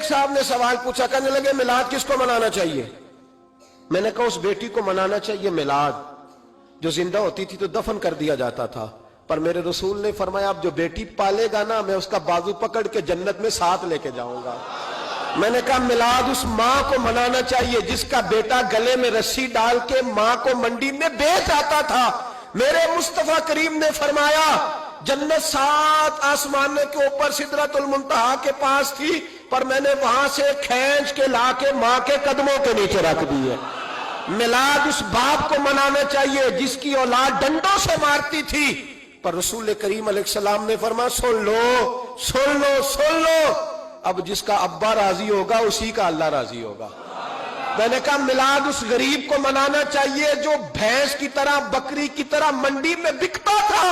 صاحب نے سوال پوچھا، کہنے لگے میلاد کس کو منانا چاہیے؟ میں نے کہا اس بیٹی کو منانا چاہیے میلاد جو زندہ ہوتی تھی تو دفن کر دیا جاتا تھا، پر میرے رسول نے فرمایا اب جو بیٹی پالے گا نا میں اس کا بازو پکڑ کے جنت میں ساتھ لے کے جاؤں گا۔ میں نے کہا میلاد اس ماں کو منانا چاہیے جس کا بیٹا گلے میں رسی ڈال کے ماں کو منڈی میں بیچ آتا تھا۔ میرے مصطفیٰ کریم نے فرمایا جنت 7 آسمانوں کے اوپر سدرۃ المنتہا کے پاس تھی، پر میں نے وہاں سے کھینچ کے لا کے ماں کے قدموں کے نیچے رکھ دی ہے۔ میلاد اس باپ کو منانا چاہیے جس کی اولاد ڈنڈوں سے مارتی تھی، پر رسول کریم علیہ السلام نے فرمایا سن لو سن لو سن لو، اب جس کا ابا راضی ہوگا اسی کا اللہ راضی ہوگا۔ میں نے کہا میلاد اس غریب کو منانا چاہیے جو بھینس کی طرح بکری کی طرح منڈی میں بکتا تھا،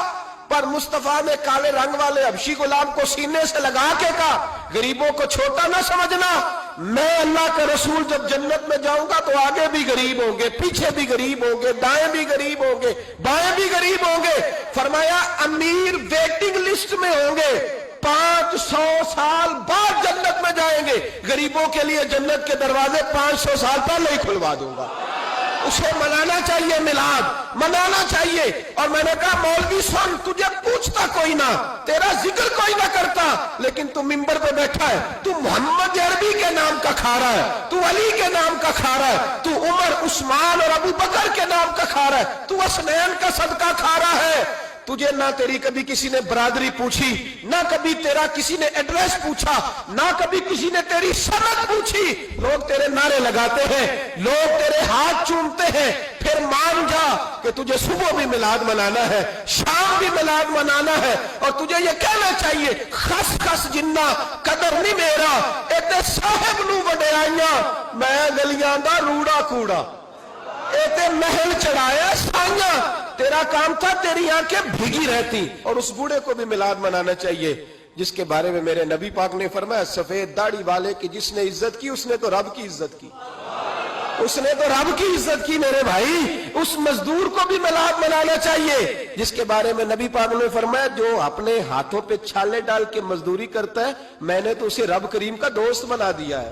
پر مصطفیٰ نے کالے رنگ والے حبشی غلام کو سینے سے لگا کے کہا غریبوں کو چھوٹا نہ سمجھنا، میں اللہ کا رسول جب جنت میں جاؤں گا تو آگے بھی غریب ہوں گے، پیچھے بھی غریب ہوں گے، دائیں بھی غریب ہوں گے، بائیں بھی غریب ہوں گے۔ فرمایا امیر ویٹنگ لسٹ میں ہوں گے، 500 سال بعد جنت میں جائیں گے، غریبوں کے لیے جنت کے دروازے 500 سال پہلے ہی کھلوا دوں گا۔ اسے منانا چاہیے، میلاد منانا چاہیے۔ اور میں نے کہا مولوی سن، تجھے پوچھتا کوئی نہ، تیرا ذکر کوئی نہ کرتا، لیکن تو ممبر پہ بیٹھا ہے، تو محمد عربی کے نام کا کھا رہا ہے، تو علی کے نام کا کھا رہا ہے، تو عمر عثمان اور ابو بکر کے نام کا کھا رہا ہے، تو حسنین کا صدقہ کھا رہا ہے۔ تجھے نہ تیری کبھی کسی نے برادری پوچھی، نہ کبھی تیرا کسی نے ایڈریس پوچھا، نہ کبھی کسی نے تیری سند پوچھی، لوگ تیرے نعرے لگاتے ہیں، لوگ تیرے ہاتھ چومتے ہیں۔ پھر مان جا کہ تجھے صبح بھی میلاد منانا ہے، شام بھی میلاد منانا ہے، اور تجھے یہ کہنا چاہیے خس خس جنہ قدر نہیں میرا، ایتے صاحب نو وڈیائیاں میں گلیاں دا روڑا کوڑا، ایتے محل چڑھایا سائیاں، تیرا کام تھا تیری آنکھیں بھیگی رہتی۔ اور اس بوڑھے کو بھی میلاد منانا چاہیے جس کے بارے میں میرے نبی پاک نے فرمایا سفید داڑھی والے کی جس نے عزت کی اس نے تو رب کی عزت کی، اس نے تو رب کی عزت کی میرے بھائی۔ اس مزدور کو بھی میلاد منانا چاہیے جس کے بارے میں نبی پاک نے فرمایا جو اپنے ہاتھوں پہ چھالے ڈال کے مزدوری کرتا ہے میں نے تو اسے رب کریم کا دوست بنا دیا ہے۔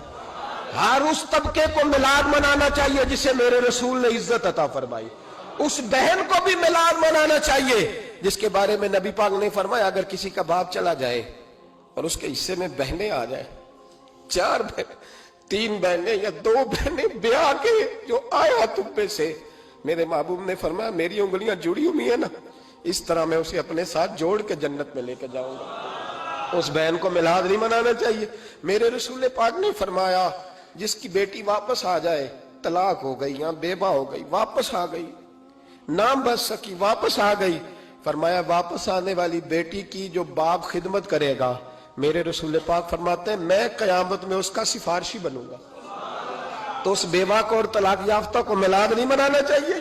ہر اس طبقے کو میلاد منانا چاہیے جسے میرے رسول نے عزت عطا فرمائی۔ اس بہن کو بھی میلاد منانا چاہیے جس کے بارے میں نبی پاک نے فرمایا اگر کسی کا باپ چلا جائے اور اس کے حصے میں بہنیں آ جائیں، 4 بہنیں، 3 بہنیں یا 2 بہنیں بیاہ کے جو آیا تم سے، میرے محبوب نے فرمایا میری انگلیاں جڑی ہوئی ہیں نا، اس طرح میں اسے اپنے ساتھ جوڑ کے جنت میں لے کے جاؤں گا۔ اس بہن کو میلاد نہیں منانا چاہیے۔ میرے رسول پاک نے فرمایا جس کی بیٹی واپس آ جائے، طلاق ہو گئی یا بیوہ ہو گئی، واپس آ گئی، نام بچ سکی، واپس آ گئی، فرمایا واپس آنے والی بیٹی کی جو باپ خدمت کرے گا، میرے رسول پاک فرماتے ہیں میں قیامت میں اس کا سفارشی بنوں گا۔ تو اس بیوہ کو اور طلاق یافتہ کو میلاد نہیں منانا چاہیے،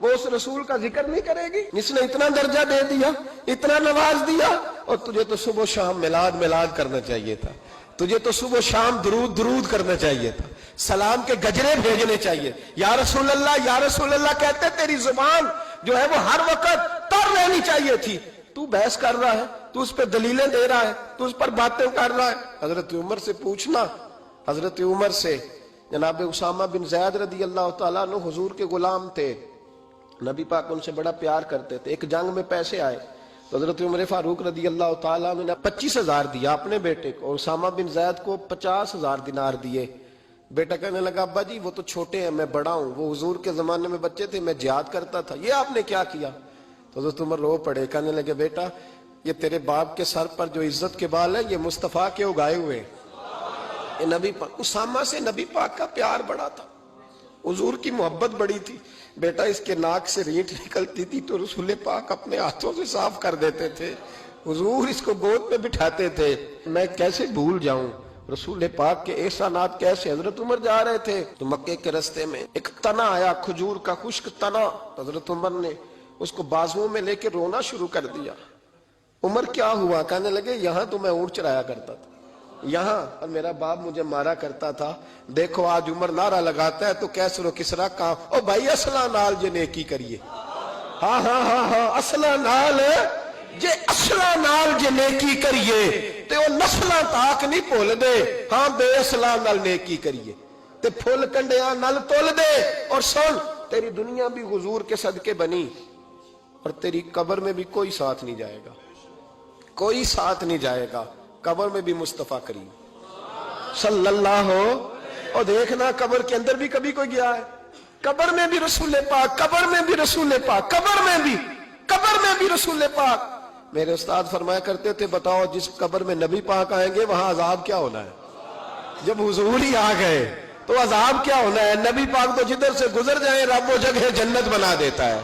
وہ اس رسول کا ذکر نہیں کرے گی جس نے اتنا درجہ دے دیا، اتنا نواز دیا، اور تجھے تو صبح و شام میلاد میلاد کرنا چاہیے تھا، تجھے تو صبح و شام درود درود کرنا چاہیے تھا، سلام کے گجرے بھیجنے چاہیے، یا رسول اللہ کہتے تیری زبان جو ہے وہ ہر وقت تر رہنی چاہیے تھی، تو بحث کر رہا ہے، تو اس پہ دلیلیں دے رہا ہے، تو اس پر باتیں کر رہا ہے۔ حضرت عمر سے پوچھنا، حضرت عمر سے، جناب اسامہ بن زید رضی اللہ تعالیٰ عنہ حضور کے غلام تھے، نبی پاک ان سے بڑا پیار کرتے تھے۔ ایک جنگ میں پیسے آئے تو حضرت عمر فاروق رضی اللہ تعالیٰ عنہ نے 25,000 دیا اپنے بیٹے کو، اور اسامہ بن زید کو 50,000 دینار دیے۔ بیٹا کہنے لگا ابا جی وہ تو چھوٹے ہیں، میں بڑا ہوں، وہ حضور کے زمانے میں بچے تھے، میں جہاد کرتا تھا، یہ آپ نے کیا کیا؟ تو حضرت عمر رو پڑے، کہنے لگے بیٹا یہ تیرے باپ کے سر پر جو عزت کے بال ہیں یہ مصطفیٰ کے اگائے ہوئے ہیں۔ یہ نبی پاک، اسامہ سے نبی پاک کا پیار بڑا تھا، حضور کی محبت بڑی تھی۔ بیٹا اس کے ناک سے ریٹ نکلتی تھی تو رسول پاک اپنے ہاتھوں سے صاف کر دیتے تھے، حضور اس کو گود پہ بٹھاتے تھے، میں کیسے بھول جاؤں رسول پاک کے احسانات کیسے۔ حضرت عمر جا رہے تھے تو مکے کے رستے میں ایک تنا آیا، کھجور کا خشک تنا، حضرت عمر نے اس کو بازوؤں میں لے کے رونا شروع کر دیا۔ عمر کیا ہوا؟ کہنے لگے یہاں تو میں اونٹ چرایا کرتا تھا، یہاں، اور میرا باپ مجھے مارا کرتا تھا، دیکھو آج عمر نعرہ لگاتا ہے تو کیسر و کسرا کہاں، او بھائی اصلہ نال جے نیکی کریے، ہاں اصلہ نال جے، اصلہ نال جے نیکی کریے تے وہ نسلاں تاک نہیں بھول دے ہاں بے اصلاں نال نیکی کریے تے پھل کنڈیاں نال تول دے. اور سن تیری دنیا بھی حضور کے صدقے بنی اور تیری قبر میں بھی کوئی ساتھ نہیں جائے گا, کوئی ساتھ نہیں جائے گا. قبر میں بھی مصطفیٰ کریم صلی اللہ ہو. اور دیکھنا قبر کے اندر بھی کبھی کوئی گیا ہے؟ قبر میں بھی رسول پاک, قبر میں بھی رسول پاک, قبر میں بھی رسول پاک. میرے استاد فرمایا کرتے تھے بتاؤ جس قبر میں نبی پاک آئیں گے وہاں عذاب کیا ہونا ہے؟ جب حضور ہی آ گئے تو عذاب کیا ہونا ہے؟ نبی پاک تو جدھر سے گزر جائیں رب وہ جگہ جنت بنا دیتا ہے.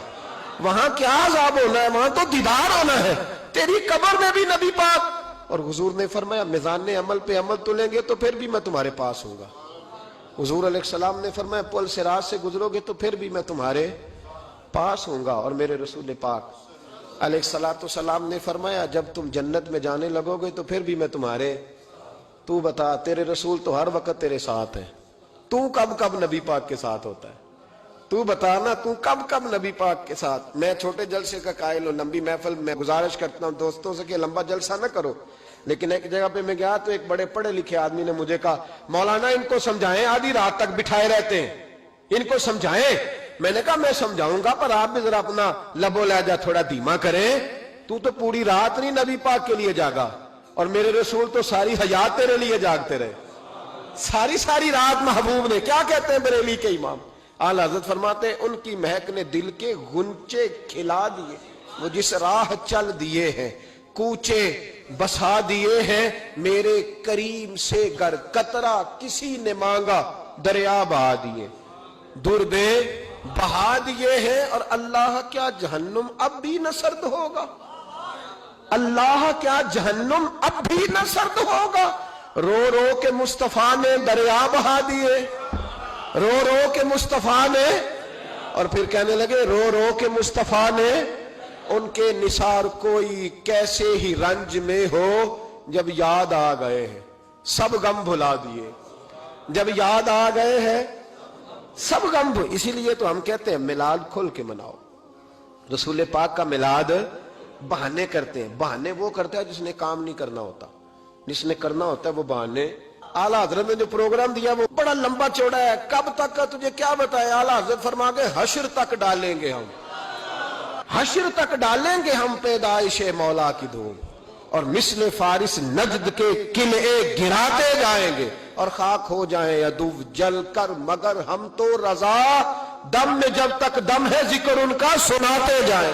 وہاں کیا عذاب ہونا ہے؟ وہاں تو دیدار ہونا ہے. تیری قبر میں بھی نبی پاک. اور حضور نے فرمایا میزان عمل پہ عمل تولیں گے تو پھر بھی میں تمہارے پاس ہوں گا. حضور علیہ السلام نے فرمایا پل صراط سے گزرو گے تو پھر بھی میں تمہارے پاس ہوں گا. اور میرے رسول پاک علیہ السلام نے فرمایا جب تم جنت میں جانے لگو گے تو پھر بھی میں تمہارے. تو بتا تیرے رسول تو ہر وقت تیرے ساتھ ہے, تو کب کب نبی پاک کے ساتھ ہوتا ہے؟ تو بتانا تو کب کب نبی پاک کے ساتھ. میں چھوٹے جلسے کا قائل ہوں, لمبی محفل میں گزارش کرتا ہوں دوستوں سے کہ لمبا جلسہ نہ کرو. لیکن ایک جگہ پہ میں گیا تو ایک بڑے پڑھے لکھے آدمی نے مجھے کہا مولانا ان کو سمجھائیں, آدھی رات تک بٹھائے رہتے ہیں, ان کو سمجھائیں. میں نے کہا میں سمجھاؤں گا پر آپ بھی ذرا اپنا لب و لہجہ تھوڑا دھیما کریں. تو پوری رات نہیں نبی پاک کے لیے جاگا اور میرے رسول تو ساری حیات تیرے لیے جاگتے رہے, ساری رات محبوب نے. کیا کہتے ہیں بریلی کے امام اعلی حضرت فرماتے ہیں ان کی مہک نے دل کے غنچے کھلا دیے, وہ جس راہ چل دیے ہیں کوچے بسا دیے ہیں, میرے کریم سے گر قطرہ کسی نے مانگا دریا بہا دیے, دردے بہا دیے ہیں. اور اللہ کیا جہنم اب بھی نہ سرد ہوگا؟ اللہ کیا جہنم اب بھی نہ سرد ہوگا؟ رو رو کے مصطفیٰ نے دریا بہا دیے, رو رو کے مصطفیٰ نے. اور پھر کہنے لگے رو رو کے مصطفیٰ نے ان کے نثار کوئی کیسے ہی رنج میں ہو جب یاد آ گئے ہیں سب غم بھلا دیے. جب یاد آ گئے ہیں سب غم. اسی لیے تو ہم کہتے ہیں میلاد کھل کے مناؤ. رسول پاک کا میلاد بہانے کرتے ہیں, بہانے وہ کرتا ہے جس نے کام نہیں کرنا ہوتا, جس نے کرنا ہوتا ہے وہ بہانے. اعلیٰ حضرت نے جو پروگرام دیا وہ بڑا لمبا چوڑا ہے, کب تک کا تجھے کیا بتائے. اعلیٰ حضرت فرما کے حشر تک ڈالیں گے ہم, حشر تک ڈالیں گے ہم پیدائش مولا کی دھوم, اور مثل فارس نجد کے قلعے گراتے جائیں گے اور خاک ہو جائیں عدو جل کر, مگر ہم تو رضا دم میں جب تک دم ہے ذکر ان کا سناتے جائیں.